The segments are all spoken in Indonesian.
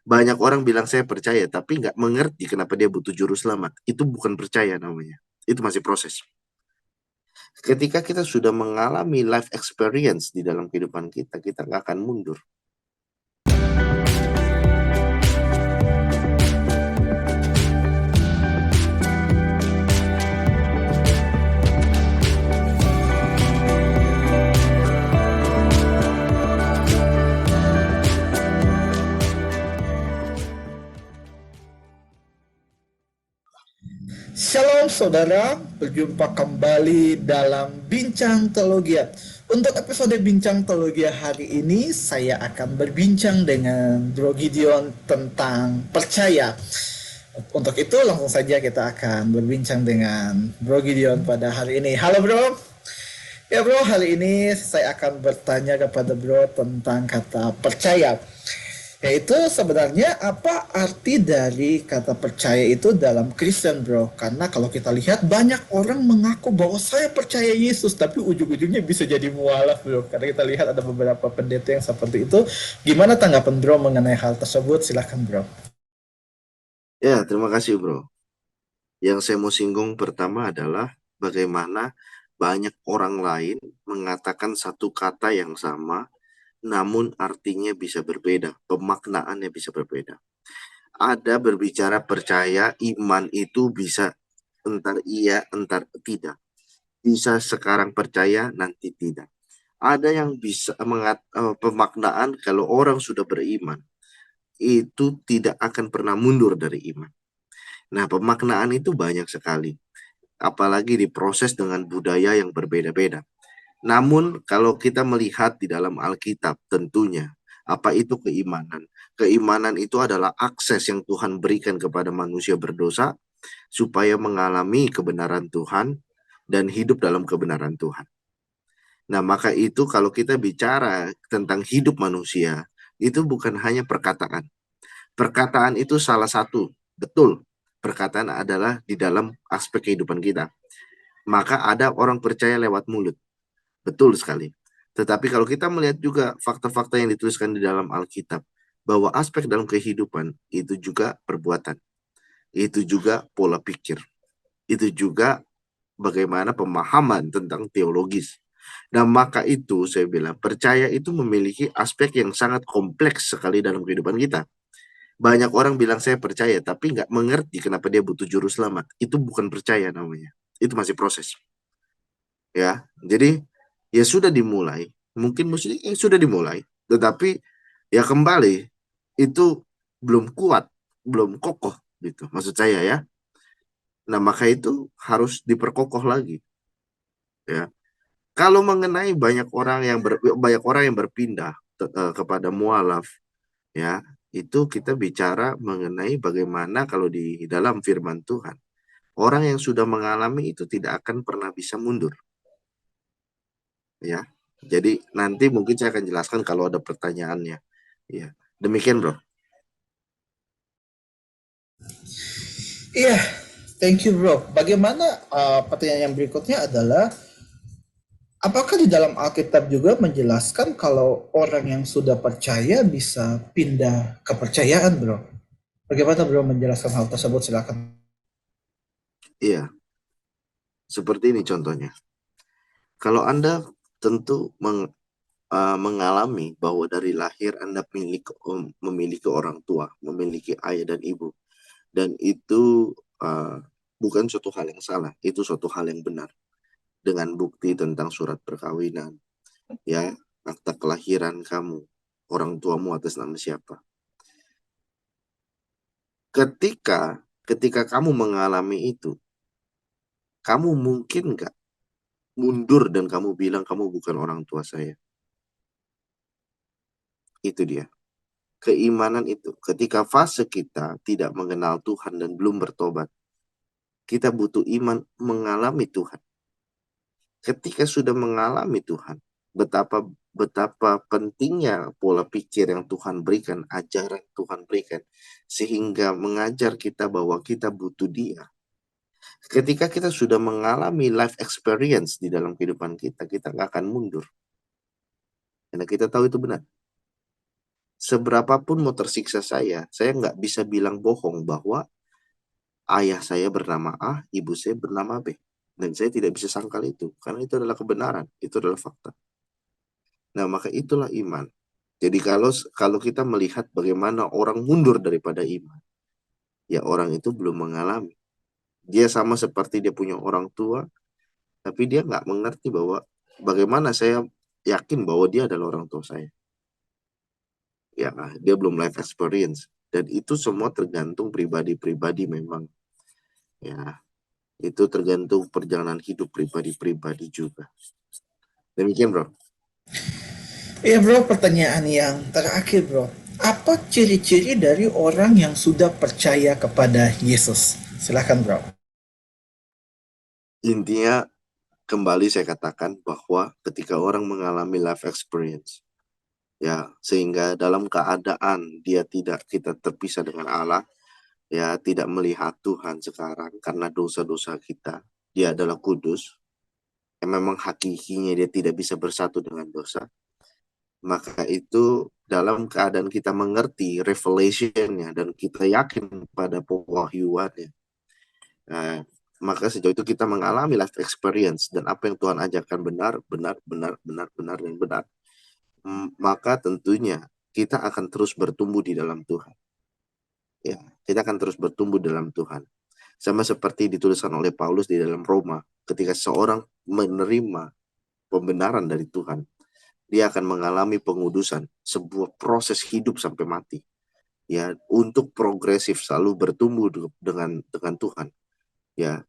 Banyak orang bilang saya percaya, tapi nggak mengerti kenapa dia butuh juru selamat. Itu bukan percaya namanya. Itu masih proses. Ketika kita sudah mengalami life experience di dalam kehidupan kita, kita nggak akan mundur. Shalom saudara, berjumpa kembali dalam Bincang Teologia. Untuk episode Bincang Teologia hari ini, saya akan berbincang dengan Bro Gideon tentang percaya. Untuk itu langsung saja kita akan berbincang dengan Bro Gideon pada hari ini. Halo Bro. Ya Bro, hari ini saya akan bertanya kepada Bro tentang kata percaya. Yaitu sebenarnya apa arti dari kata percaya itu dalam Kristen bro? Karena kalau kita lihat banyak orang mengaku bahwa saya percaya Yesus, tapi ujung-ujungnya bisa jadi mualaf bro. Karena kita lihat ada beberapa pendeta yang seperti itu. Gimana tanggapan bro mengenai hal tersebut? Silahkan bro. Ya, terima kasih bro. Yang saya mau singgung pertama adalah bagaimana banyak orang lain mengatakan satu kata yang sama, namun artinya bisa berbeda, pemaknaannya bisa berbeda. Ada berbicara percaya, iman itu bisa entar iya, entar tidak. Bisa sekarang percaya, nanti tidak. Ada yang bisa pemaknaan kalau orang sudah beriman, itu tidak akan pernah mundur dari iman. Nah, pemaknaan itu banyak sekali, apalagi diproses dengan budaya yang berbeda-beda. Namun, kalau kita melihat di dalam Alkitab, tentunya apa itu keimanan? Keimanan itu adalah akses yang Tuhan berikan kepada manusia berdosa supaya mengalami kebenaran Tuhan dan hidup dalam kebenaran Tuhan. Nah, maka itu kalau kita bicara tentang hidup manusia, itu bukan hanya perkataan. Perkataan itu salah satu, betul. Perkataan adalah di dalam aspek kehidupan kita. Maka ada orang percaya lewat mulut. Betul sekali. Tetapi kalau kita melihat juga fakta-fakta yang dituliskan di dalam Alkitab, bahwa aspek dalam kehidupan itu juga perbuatan. Itu juga pola pikir. Itu juga bagaimana pemahaman tentang teologis. Dan maka itu saya bilang percaya itu memiliki aspek yang sangat kompleks sekali dalam kehidupan kita. Banyak orang bilang saya percaya, tapi nggak mengerti kenapa dia butuh juru selamat. Itu bukan percaya namanya. Itu masih proses. Ya, jadi ya sudah dimulai. Mungkin musuhnya sudah dimulai, tetapi ya kembali itu belum kuat, belum kokoh gitu. Maksud saya ya. Nah, maka itu harus diperkokoh lagi. Ya, kalau mengenai banyak orang yang berpindah kepada mualaf, ya itu kita bicara mengenai bagaimana kalau di dalam firman Tuhan orang yang sudah mengalami itu tidak akan pernah bisa mundur, ya. Jadi nanti mungkin saya akan jelaskan kalau ada pertanyaannya, ya. Demikian bro. Iya, thank you bro. Bagaimana pertanyaan yang berikutnya adalah apakah di dalam Alkitab juga menjelaskan kalau orang yang sudah percaya bisa pindah kepercayaan, bro? Bagaimana bro menjelaskan hal tersebut? Silakan. Iya, seperti ini contohnya. Kalau Anda tentu mengalami bahwa dari lahir Anda memiliki orang tua, memiliki ayah dan ibu, dan itu bukan suatu hal yang salah, itu suatu hal yang benar. Dengan bukti tentang surat perkawinan, ya, akta kelahiran kamu, orang tuamu atas nama siapa. Ketika ketika kamu mengalami itu, kamu mungkin nggak mundur dan kamu bilang kamu bukan orang tua saya. Itu dia. Keimanan itu. Ketika fase kita tidak mengenal Tuhan dan belum bertobat, kita butuh iman mengalami Tuhan. Ketika sudah mengalami Tuhan, betapa betapa pentingnya pola pikir yang Tuhan berikan, ajaran Tuhan berikan, sehingga mengajar kita bahwa kita butuh Dia. Ketika kita sudah mengalami life experience di dalam kehidupan kita, kita nggak akan mundur. Karena kita tahu itu benar. Seberapapun mau tersiksa saya nggak bisa bilang bohong bahwa ayah saya bernama A, ibu saya bernama B. Dan saya tidak bisa sangkal itu, karena itu adalah kebenaran, itu adalah fakta. Nah, maka itulah iman. Jadi kalau kalau kita melihat bagaimana orang mundur daripada iman, ya orang itu belum mengalami. Dia sama seperti dia punya orang tua, tapi dia nggak mengerti bahwa bagaimana saya yakin bahwa dia adalah orang tua saya. Ya, dia belum life experience. Dan itu semua tergantung pribadi-pribadi memang. Ya, itu tergantung perjalanan hidup pribadi-pribadi juga. Demikian, bro. Iya bro, pertanyaan yang terakhir bro. Apa ciri-ciri dari orang yang sudah percaya kepada Yesus? Silahkan bro. Intinya, kembali saya katakan bahwa ketika orang mengalami life experience, ya, sehingga dalam keadaan dia tidak kita terpisah dengan Allah, ya, tidak melihat Tuhan sekarang karena dosa-dosa kita, dia adalah kudus, yang memang hakikinya dia tidak bisa bersatu dengan dosa, maka itu dalam keadaan kita mengerti revelationnya dan kita yakin pada pewahyuannya, nah, maka sejauh itu kita mengalami life experience dan apa yang Tuhan ajarkan benar, benar, benar, benar, benar, dan benar. Maka tentunya kita akan terus bertumbuh di dalam Tuhan. Ya, kita akan terus bertumbuh dalam Tuhan. Sama seperti dituliskan oleh Paulus di dalam Roma, ketika seorang menerima pembenaran dari Tuhan, dia akan mengalami pengudusan, sebuah proses hidup sampai mati. Ya, untuk progresif selalu bertumbuh dengan Tuhan. Ya,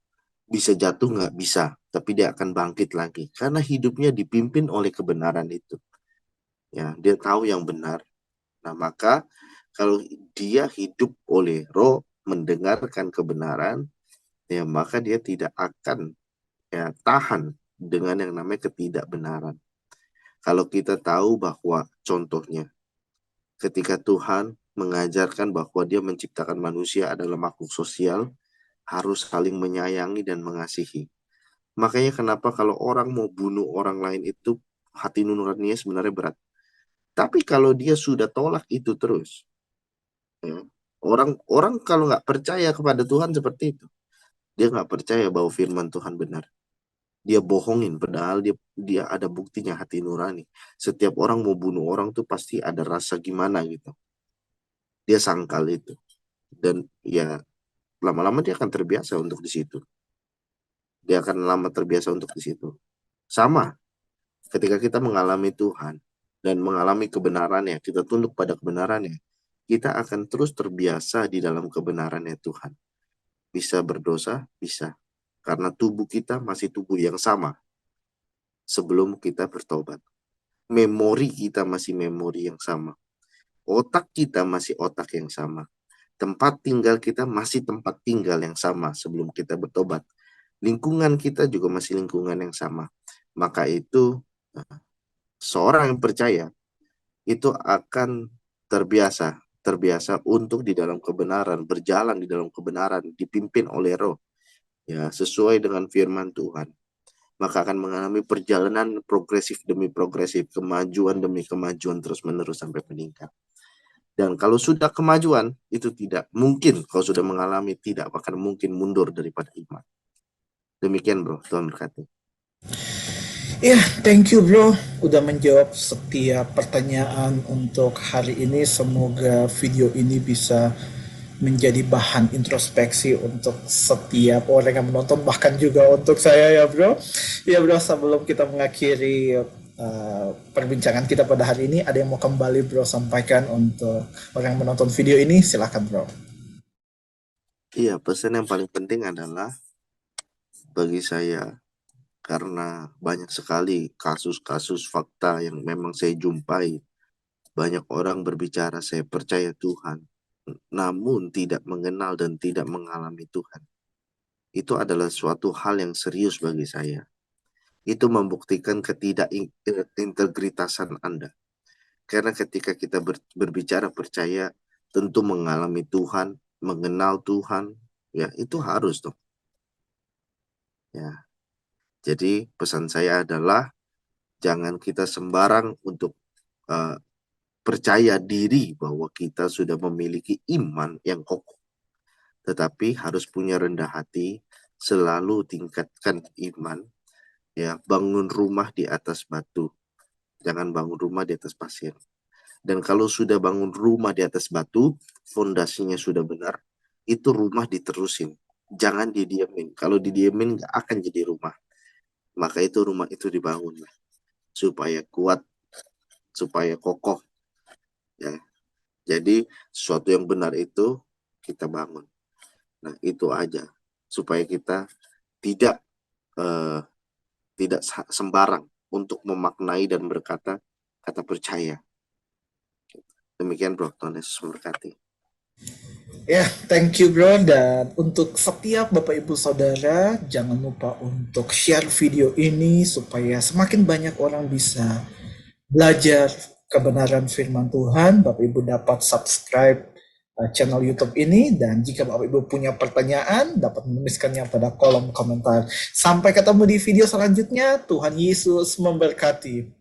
bisa jatuh nggak bisa, tapi dia akan bangkit lagi karena hidupnya dipimpin oleh kebenaran itu. Ya, dia tahu yang benar. Nah, maka kalau dia hidup oleh roh, mendengarkan kebenaran, ya maka dia tidak akan ya tahan dengan yang namanya ketidakbenaran. Kalau kita tahu bahwa contohnya ketika Tuhan mengajarkan bahwa dia menciptakan manusia adalah makhluk sosial, harus saling menyayangi dan mengasihi. Makanya kenapa kalau orang mau bunuh orang lain itu hati nuraninya sebenarnya berat. Tapi kalau dia sudah tolak itu terus, ya, orang kalau nggak percaya kepada Tuhan seperti itu, dia nggak percaya bahwa firman Tuhan benar. Dia bohongin, padahal dia dia ada buktinya hati nurani. Setiap orang mau bunuh orang tuh pasti ada rasa gimana gitu. Dia sangkal itu. Dan ya lama-lama dia akan terbiasa untuk di situ. Dia akan lama terbiasa untuk di situ. Sama ketika kita mengalami Tuhan dan mengalami kebenarannya, kita tunduk pada kebenarannya, kita akan terus terbiasa di dalam kebenarannya Tuhan. Bisa berdosa, bisa. Karena tubuh kita masih tubuh yang sama sebelum kita bertobat. Memori kita masih memori yang sama. Otak kita masih otak yang sama. Tempat tinggal kita masih tempat tinggal yang sama sebelum kita bertobat. Lingkungan kita juga masih lingkungan yang sama. Maka itu seorang yang percaya itu akan terbiasa untuk di dalam kebenaran, berjalan di dalam kebenaran, dipimpin oleh Roh, ya sesuai dengan firman Tuhan. Maka akan mengalami perjalanan progresif demi progresif, kemajuan demi kemajuan terus-menerus sampai meningkat. Dan kalau sudah kemajuan, itu tidak mungkin, kalau sudah mengalami, tidak akan mungkin mundur daripada iman. Demikian bro, Tuhan berkati. Ya, thank you bro udah menjawab setiap pertanyaan untuk hari ini. Semoga video ini bisa menjadi bahan introspeksi untuk setiap orang yang menonton, bahkan juga untuk saya ya bro. Ya bro, sebelum kita mengakhiri perbincangan kita pada hari ini, ada yang mau kembali bro sampaikan untuk orang yang menonton video ini? Silahkan bro. Iya, pesan yang paling penting adalah bagi saya, karena banyak sekali kasus-kasus fakta yang memang saya jumpai. Banyak orang berbicara, saya percaya Tuhan, namun tidak mengenal dan tidak mengalami Tuhan. Itu adalah suatu hal yang serius bagi saya. Itu membuktikan ketidakintegritasan Anda. Karena ketika kita berbicara percaya, tentu mengalami Tuhan, mengenal Tuhan, ya itu harus dong. Ya, jadi pesan saya adalah jangan kita sembarang untuk uh, percaya diri bahwa kita sudah memiliki iman yang kokoh, tetapi harus punya rendah hati, selalu tingkatkan iman, ya, bangun rumah di atas batu, jangan bangun rumah di atas pasir. Dan kalau sudah bangun rumah di atas batu, fondasinya sudah benar, itu rumah diterusin. Jangan didiemin. Kalau didiemin nggak akan jadi rumah. Maka itu rumah itu dibangun supaya kuat, supaya kokoh. Ya. Jadi sesuatu yang benar itu kita bangun. Nah itu aja supaya kita tidak eh, tidak sembarang untuk memaknai dan berkata kata percaya. Demikian bro, Tuhan Yesus memberkati. Ya, thank you bro. Dan untuk setiap Bapak Ibu Saudara, jangan lupa untuk share video ini supaya semakin banyak orang bisa belajar kebenaran firman Tuhan. Bapak Ibu dapat subscribe channel YouTube ini, dan jika Bapak Ibu punya pertanyaan dapat menuliskannya pada kolom komentar. Sampai ketemu di video selanjutnya. Tuhan Yesus memberkati.